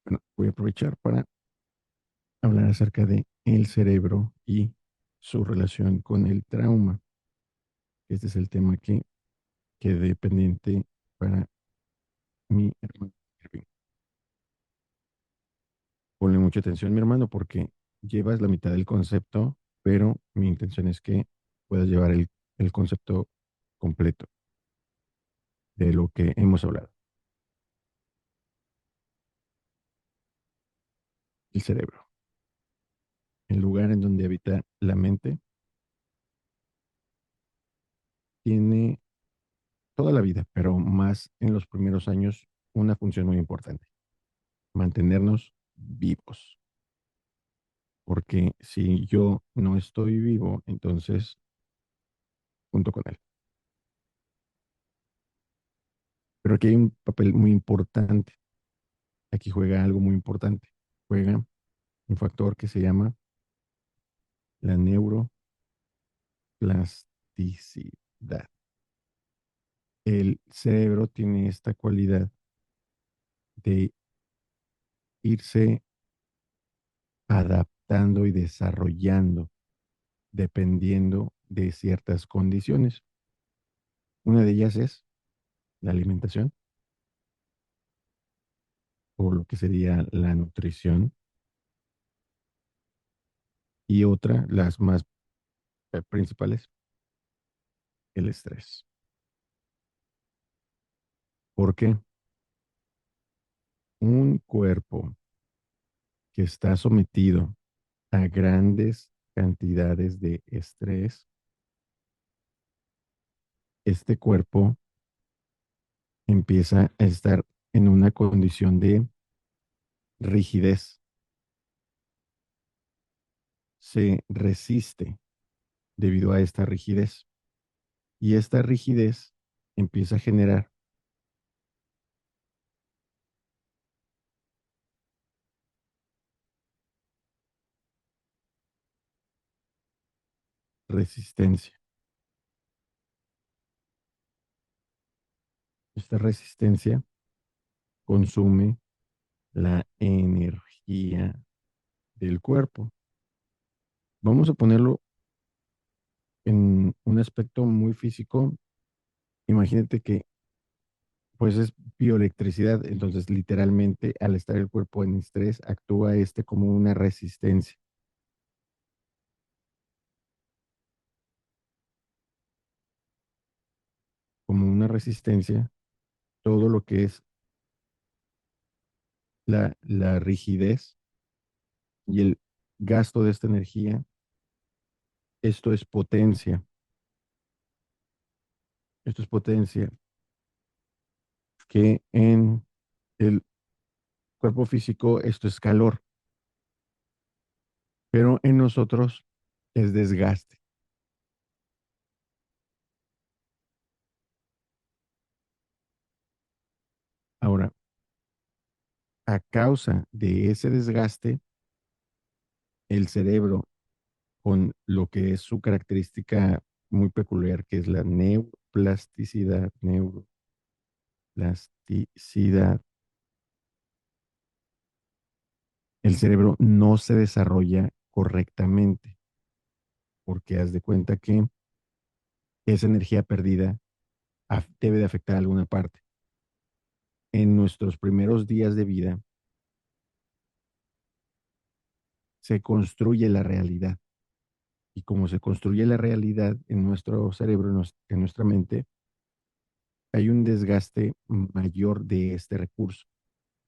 Bueno, voy a aprovechar para hablar acerca de el cerebro y su relación con el trauma. Este es el tema que quedé pendiente para mi hermano Irving. Ponle mucha atención, mi hermano, porque llevas la mitad del concepto, pero mi intención es que puedas llevar el concepto completo de lo que hemos hablado. El cerebro, el lugar en donde habita la mente, tiene toda la vida, pero más en los primeros años, una función muy importante: mantenernos vivos. Porque si yo no estoy vivo, entonces junto con él. Pero aquí hay un papel muy importante. Aquí juega algo muy importante. Juega un factor que se llama la neuroplasticidad. El cerebro tiene esta cualidad de irse adaptando y desarrollando dependiendo de ciertas condiciones. Una de ellas es la alimentación o lo que sería la nutrición, y otra, las más principales, el estrés. Porque un cuerpo que está sometido a grandes cantidades de estrés, este cuerpo empieza a estar en una condición de rigidez, se resiste debido a esta rigidez, y esta rigidez empieza a generar resistencia. Esta resistencia consume la energía del cuerpo. Vamos a ponerlo en un aspecto muy físico. Imagínate que pues es bioelectricidad, entonces literalmente al estar el cuerpo en estrés actúa este como una resistencia, como una resistencia, todo lo que es la rigidez y el gasto de esta energía. Esto es potencia, esto es potencia que en el cuerpo físico esto es calor, pero en nosotros es desgaste. Ahora, a causa de ese desgaste, el cerebro, con lo que es su característica muy peculiar, que es la neuroplasticidad, el cerebro no se desarrolla correctamente, porque haz de cuenta que esa energía perdida debe de afectar alguna parte. En nuestros primeros días de vida se construye la realidad, y como se construye la realidad en nuestro cerebro, en nuestra mente, hay un desgaste mayor de este recurso,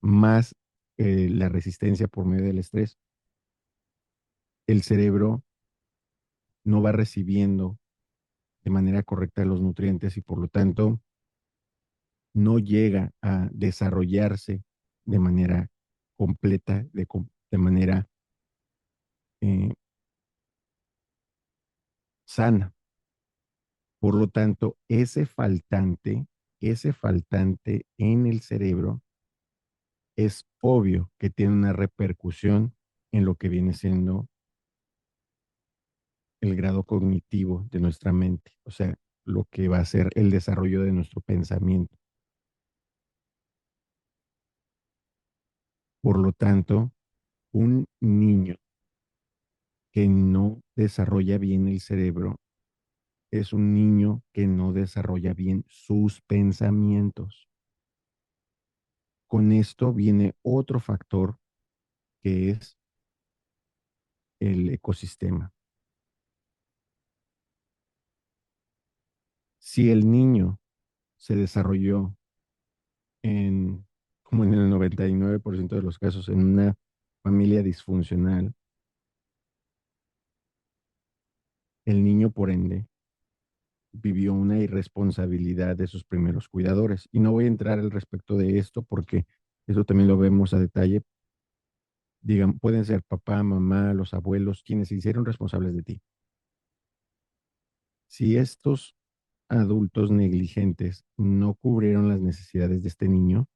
más la resistencia por medio del estrés. El cerebro no va recibiendo de manera correcta los nutrientes y por lo tanto no llega a desarrollarse de manera completa, de manera eh, sana. Por lo tanto, ese faltante en el cerebro es obvio que tiene una repercusión en lo que viene siendo el grado cognitivo de nuestra mente, o sea, lo que va a ser el desarrollo de nuestro pensamiento. Por lo tanto, un niño que no desarrolla bien el cerebro es un niño que no desarrolla bien sus pensamientos. Con esto viene otro factor que es el ecosistema. Si el niño se desarrolló en, como en el 99% de los casos, en una familia disfuncional, el niño, por ende, vivió una irresponsabilidad de sus primeros cuidadores. Y no voy a entrar al respecto de esto porque eso también lo vemos a detalle. Digan, pueden ser papá, mamá, los abuelos, quienes se hicieron responsables de ti. Si estos adultos negligentes no cubrieron las necesidades de este niño,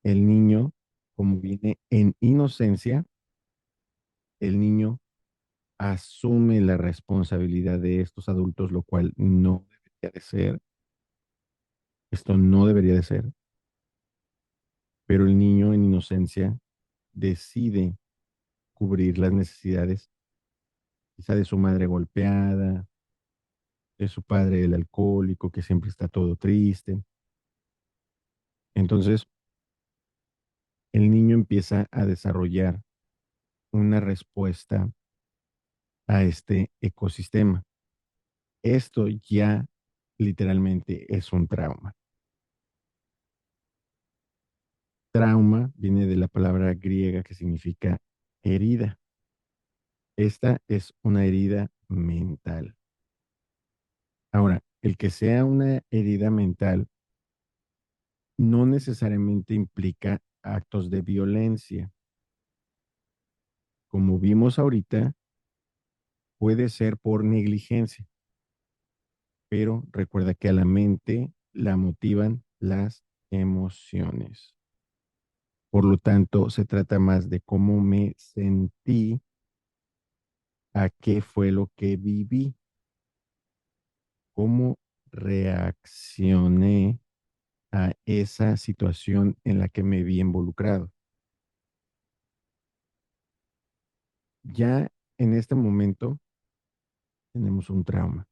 el niño, como viene en inocencia, el niño asume la responsabilidad de estos adultos, lo cual no debería de ser. Esto no debería de ser, pero el niño en inocencia decide cubrir las necesidades, quizá de su madre golpeada, de su padre el alcohólico que siempre está todo triste. Entonces, el niño empieza a desarrollar una respuesta a este ecosistema. Esto ya literalmente es un trauma. Trauma viene de la palabra griega que significa herida. Esta es una herida mental. Ahora, el que sea una herida mental no necesariamente implica actos de violencia. Como vimos ahorita, puede ser por negligencia, pero recuerda que a la mente la motivan las emociones. Por lo tanto, se trata más de cómo me sentí, a qué fue lo que viví, cómo reaccioné a esa situación en la que me vi involucrado. Ya en este momento tenemos un trauma.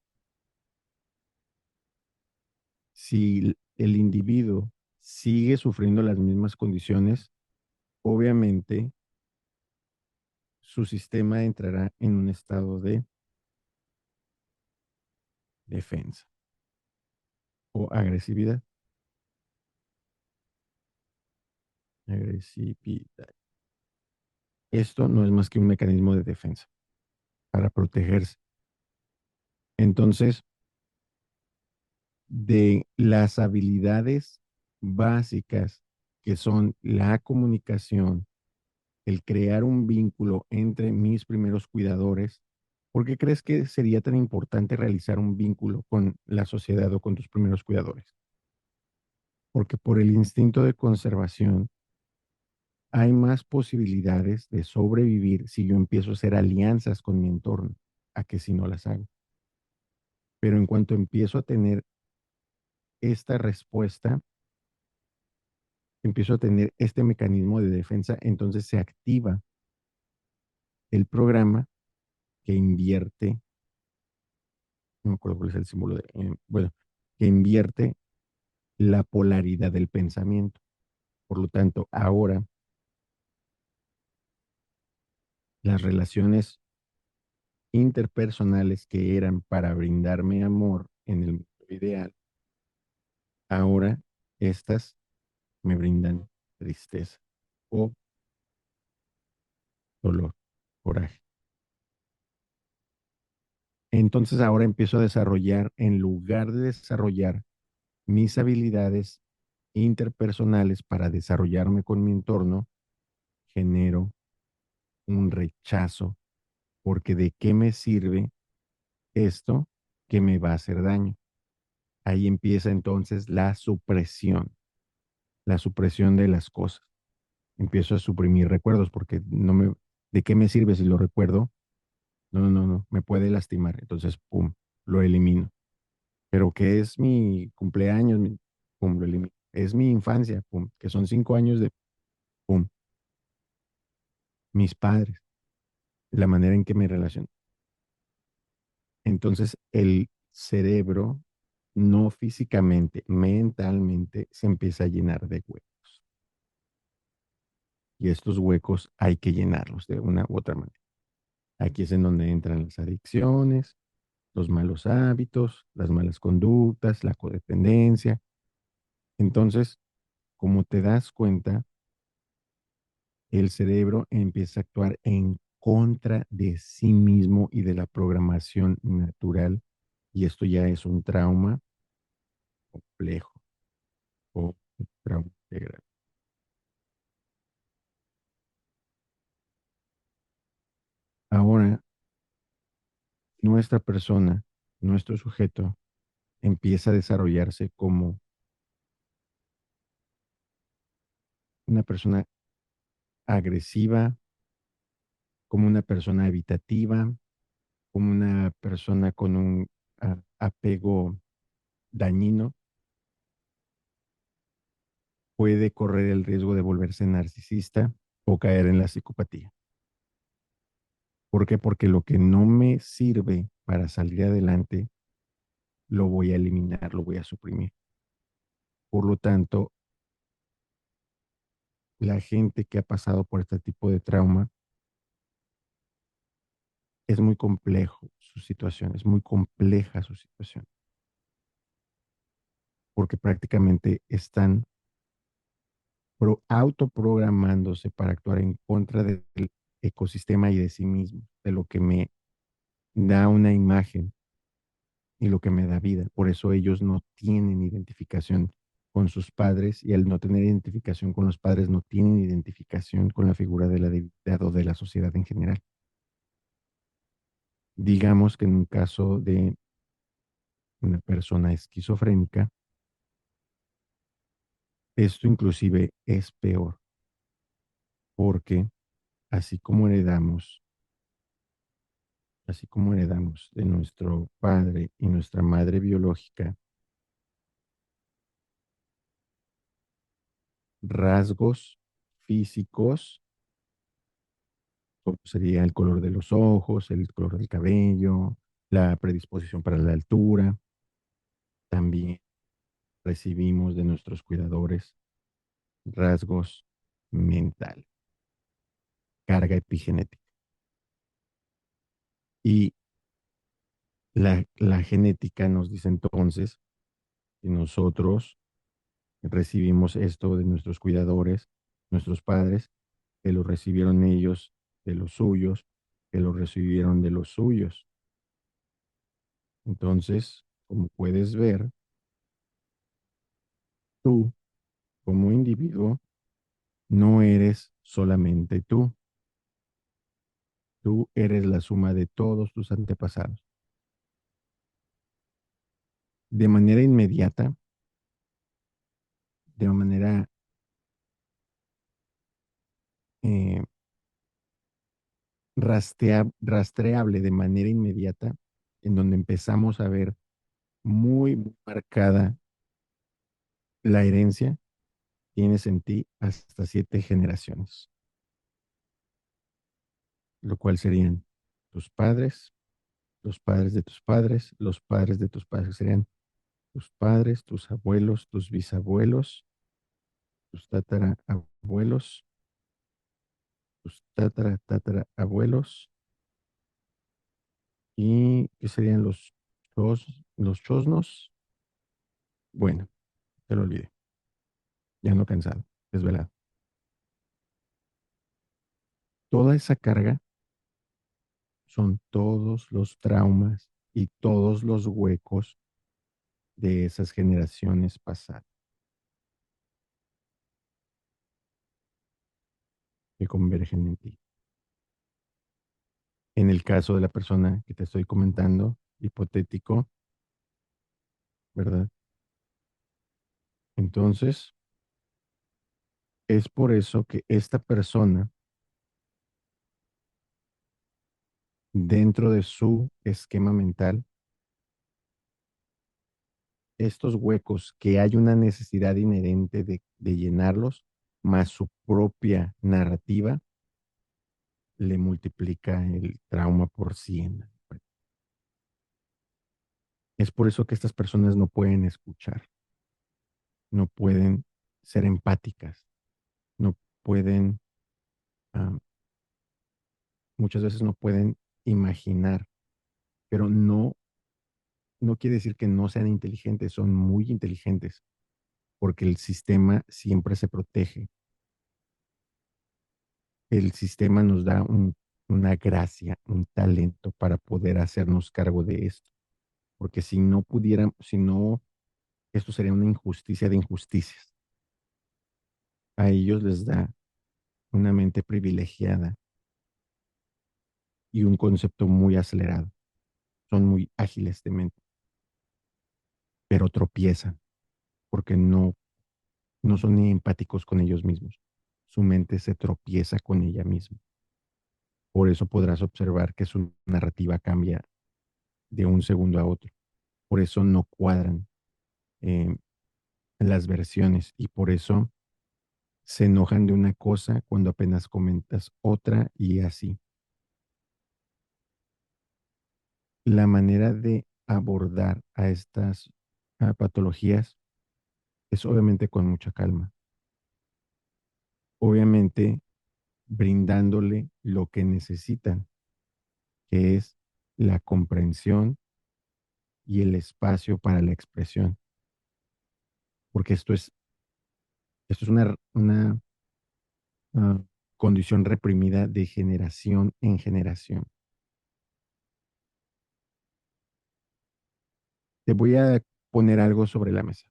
Si el individuo sigue sufriendo las mismas condiciones, obviamente su sistema entrará en un estado de defensa o agresividad. Agresividad. Esto no es más que un mecanismo de defensa para protegerse. Entonces, de las habilidades básicas que son la comunicación, el crear un vínculo entre mis primeros cuidadores, ¿por qué crees que sería tan importante realizar un vínculo con la sociedad o con tus primeros cuidadores? Porque por el instinto de conservación hay más posibilidades de sobrevivir si yo empiezo a hacer alianzas con mi entorno, a que si no las hago. Pero en cuanto empiezo a tener esta respuesta, empiezo a tener este mecanismo de defensa, entonces se activa el programa que invierte, no me acuerdo cuál es el símbolo de, bueno, que invierte la polaridad del pensamiento. Por lo tanto, ahora las relaciones interpersonales que eran para brindarme amor en el mundo ideal, ahora estas me brindan tristeza o dolor, coraje. Entonces ahora empiezo a desarrollar, en lugar de desarrollar mis habilidades interpersonales para desarrollarme con mi entorno, genero un rechazo, porque ¿de qué me sirve esto que me va a hacer daño? Ahí empieza entonces la supresión de las cosas. Empiezo a suprimir recuerdos porque no me, ¿de qué me sirve si lo recuerdo? No, no, no, me puede lastimar. Entonces, pum, lo elimino. Pero ¿qué es mi cumpleaños? Pum, lo elimino. Es mi infancia, pum, que son 5 años de, pum. mis padres, la manera en que me relaciono. Entonces, el cerebro, no físicamente, mentalmente, se empieza a llenar de huecos. Y estos huecos hay que llenarlos de una u otra manera. Aquí es en donde entran las adicciones, los malos hábitos, las malas conductas, la codependencia. Entonces, como te das cuenta, el cerebro empieza a actuar en contra de sí mismo y de la programación natural. Y esto ya es un trauma complejo o un trauma integral. Ahora, nuestra persona, nuestro sujeto, empieza a desarrollarse como una persona agresiva, como una persona evitativa, como una persona con un apego dañino, puede correr el riesgo de volverse narcisista o caer en la psicopatía. ¿Por qué? Porque lo que no me sirve para salir adelante, lo voy a eliminar, lo voy a suprimir. Por lo tanto, la gente que ha pasado por este tipo de trauma, es muy complejo su situación, es muy compleja su situación, porque prácticamente están autoprogramándose para actuar en contra del ecosistema y de sí mismo, de lo que me da una imagen y lo que me da vida. Por eso ellos no tienen identificación con sus padres y al no tener identificación con los padres no tienen identificación con la figura de la divinidad o de la sociedad en general. Digamos que en un caso de una persona esquizofrénica, esto inclusive es peor porque así como heredamos, así como heredamos de nuestro padre y nuestra madre biológica rasgos físicos, como sería el color de los ojos, el color del cabello, la predisposición para la altura, también recibimos de nuestros cuidadores rasgos mentales, carga epigenética. Y la genética nos dice entonces que nosotros recibimos esto de nuestros cuidadores, nuestros padres, que lo recibieron ellos de los suyos, que lo recibieron de los suyos. Entonces, como puedes ver, tú como individuo no eres solamente tú eres la suma de todos tus antepasados. De manera inmediata, de manera eh, rastreable, de manera inmediata, en donde empezamos a ver muy marcada la herencia, tienes en ti hasta 7 generaciones, lo cual serían tus padres, los padres de tus padres, los padres de tus padres, serían tus padres, tus abuelos, tus bisabuelos, tus tatarabuelos, tus tatarabuelos, y ¿qué serían los chosnos? Bueno, te lo olvidé, ya no cansado, desvelado. Toda esa carga son todos los traumas y todos los huecos de esas generaciones pasadas que convergen en ti. En el caso de la persona que te estoy comentando, hipotético, ¿verdad? Entonces, es por eso que esta persona, dentro de su esquema mental, estos huecos que hay una necesidad inherente de llenarlos, más su propia narrativa, le multiplica el trauma por 100. Es por eso que estas personas no pueden escuchar, no pueden ser empáticas, no pueden, ah, muchas veces no pueden imaginar, pero no quiere decir que no sean inteligentes, son muy inteligentes, porque el sistema siempre se protege. El sistema nos da una gracia, un talento para poder hacernos cargo de esto, porque si no pudiéramos, si no, esto sería una injusticia de injusticias. A ellos les da una mente privilegiada y un concepto muy acelerado. Son muy ágiles de mente, pero tropiezan porque no son ni empáticos con ellos mismos. Su mente se tropieza con ella misma. Por eso podrás observar que su narrativa cambia de un segundo a otro. Por eso no cuadran eh, las versiones y por eso se enojan de una cosa cuando apenas comentas otra y así. La manera de abordar a estas patologías es obviamente con mucha calma, obviamente brindándole lo que necesitan, que es la comprensión y el espacio para la expresión, porque esto es una ah, condición reprimida de generación en generación. Te voy a poner algo sobre la mesa.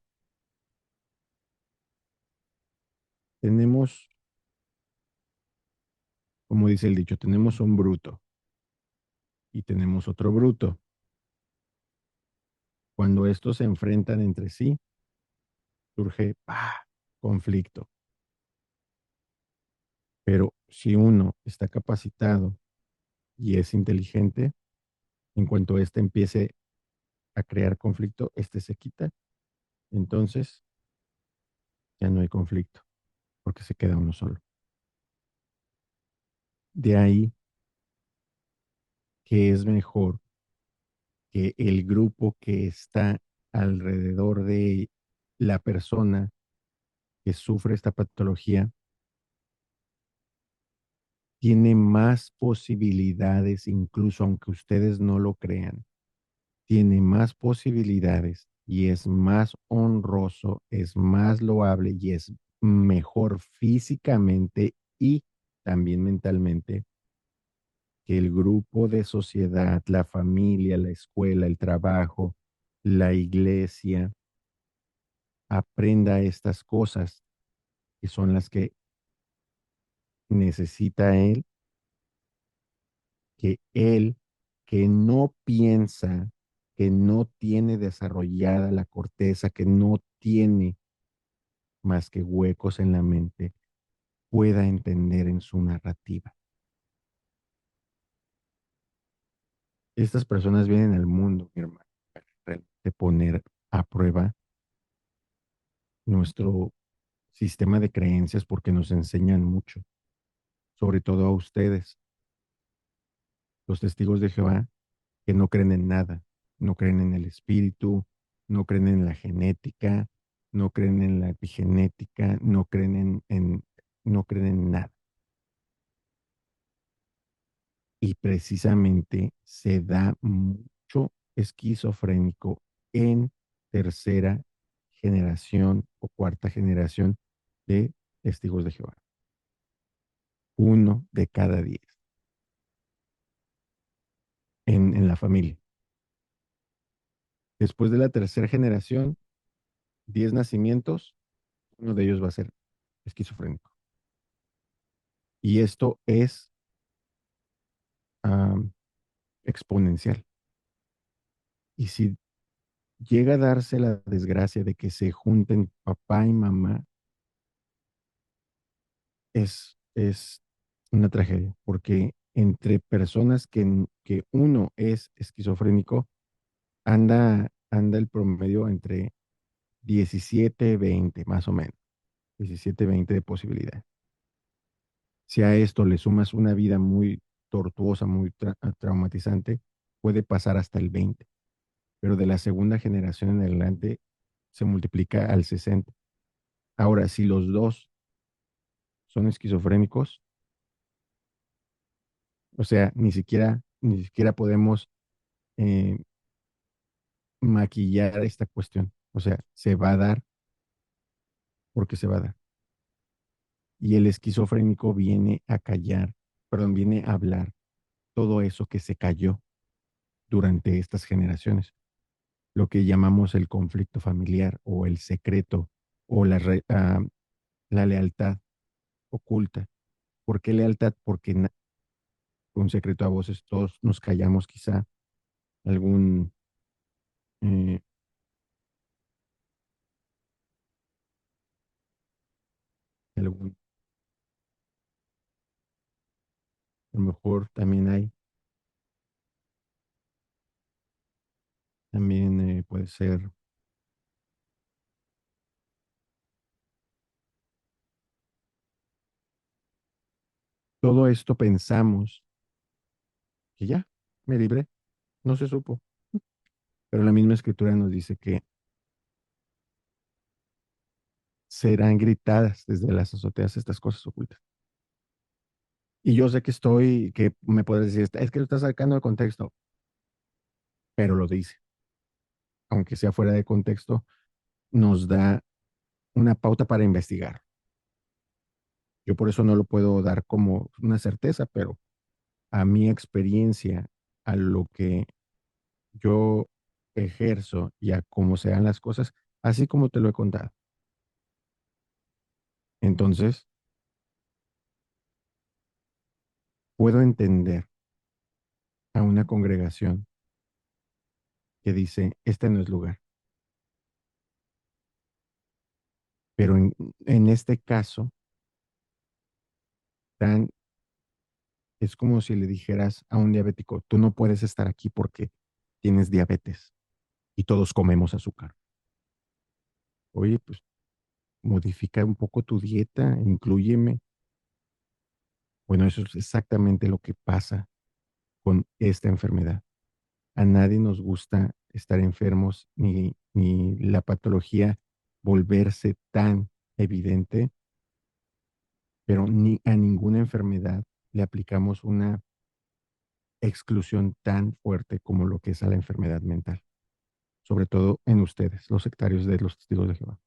Tenemos, como dice el dicho, tenemos un bruto y tenemos otro bruto. Cuando estos se enfrentan entre sí, surge conflicto. Pero si uno está capacitado y es inteligente, en cuanto éste empiece a crear conflicto, este se quita, entonces ya no hay conflicto, porque se queda uno solo. De ahí que es mejor que el grupo que está alrededor de la persona que sufre esta patología tiene más posibilidades, incluso aunque ustedes no lo crean, tiene más posibilidades y es más honroso, es más loable y es mejor físicamente y también mentalmente que el grupo de sociedad, la familia, la escuela, el trabajo, la iglesia, aprenda estas cosas que son las que necesita él, él que no piensa, que no tiene desarrollada la corteza, que no tiene más que huecos en la mente, pueda entender en su narrativa. Estas personas vienen al mundo, mi hermano, para realmente poner a prueba nuestro sistema de creencias porque nos enseñan mucho, sobre todo a ustedes, los testigos de Jehová, que no creen en nada, no creen en el espíritu, no creen en la genética, no creen en la epigenética, no creen en nada. Y precisamente se da mucho esquizofrénico en tercera generación o cuarta generación de testigos de Jehová. 1 de cada 10 en la familia. Después de la tercera generación, 10 nacimientos, uno de ellos va a ser esquizofrénico. Y esto es um, exponencial. Y si llega a darse la desgracia de que se junten papá y mamá, es una tragedia, porque entre personas que uno es esquizofrénico, anda el promedio entre 17 20 más o menos, 17 20 de posibilidad. Si a esto le sumas una vida muy tortuosa, muy traumatizante, puede pasar hasta el 20, pero de la segunda generación en adelante se multiplica al 60. Ahora, si los dos son esquizofrénicos, o sea, ni siquiera podemos eh, maquillar esta cuestión. O sea, se va a dar porque se va a dar. Y el esquizofrénico viene a callar, perdón, viene a hablar todo eso que se cayó durante estas generaciones, lo que llamamos el conflicto familiar o el secreto o la lealtad oculta. ¿Por qué lealtad? Porque un secreto a voces todos nos callamos quizá algún, eh, algún, a lo mejor también puede ser todo esto pensamos que ya, me libré, no se supo. Pero la misma escritura nos dice que serán gritadas desde las azoteas estas cosas ocultas. Y yo sé que me puedes decir, es que lo estás sacando de contexto, pero lo dice. Aunque sea fuera de contexto, nos da una pauta para investigar. Yo por eso no lo puedo dar como una certeza, pero a mi experiencia, a lo que yo ejerzo y a cómo se dan las cosas, así como te lo he contado. Entonces, puedo entender a una congregación que dice, este no es lugar. Pero en este caso, tan, es como si le dijeras a un diabético, tú no puedes estar aquí porque tienes diabetes y todos comemos azúcar. Oye, pues modifica un poco tu dieta, inclúyeme. Bueno, eso es exactamente lo que pasa con esta enfermedad. A nadie nos gusta estar enfermos ni la patología volverse tan evidente, pero ni a ninguna enfermedad le aplicamos una exclusión tan fuerte como lo que es a la enfermedad mental, sobre todo en ustedes, los sectarios de los testigos de Jehová.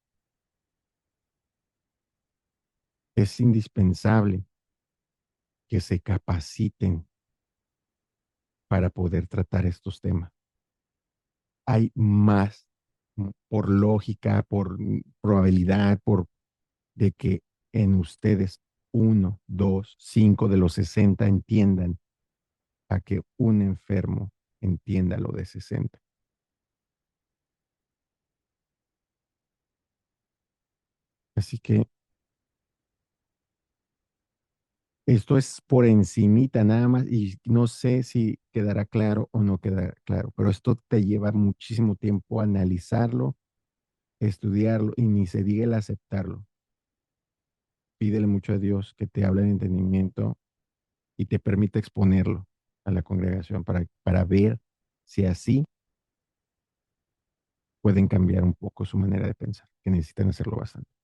Es indispensable que se capaciten para poder tratar estos temas. Hay más por lógica, por probabilidad, por de que en ustedes uno, dos, cinco de los 60 entiendan a que un enfermo entienda lo de 60. Así que esto es por encimita nada más y no sé si quedará claro o no quedará claro, pero esto te lleva muchísimo tiempo analizarlo, estudiarlo y ni se diga el aceptarlo. Pídele mucho a Dios que te hable de entendimiento y te permita exponerlo a la congregación para ver si así pueden cambiar un poco su manera de pensar, que necesitan hacerlo bastante.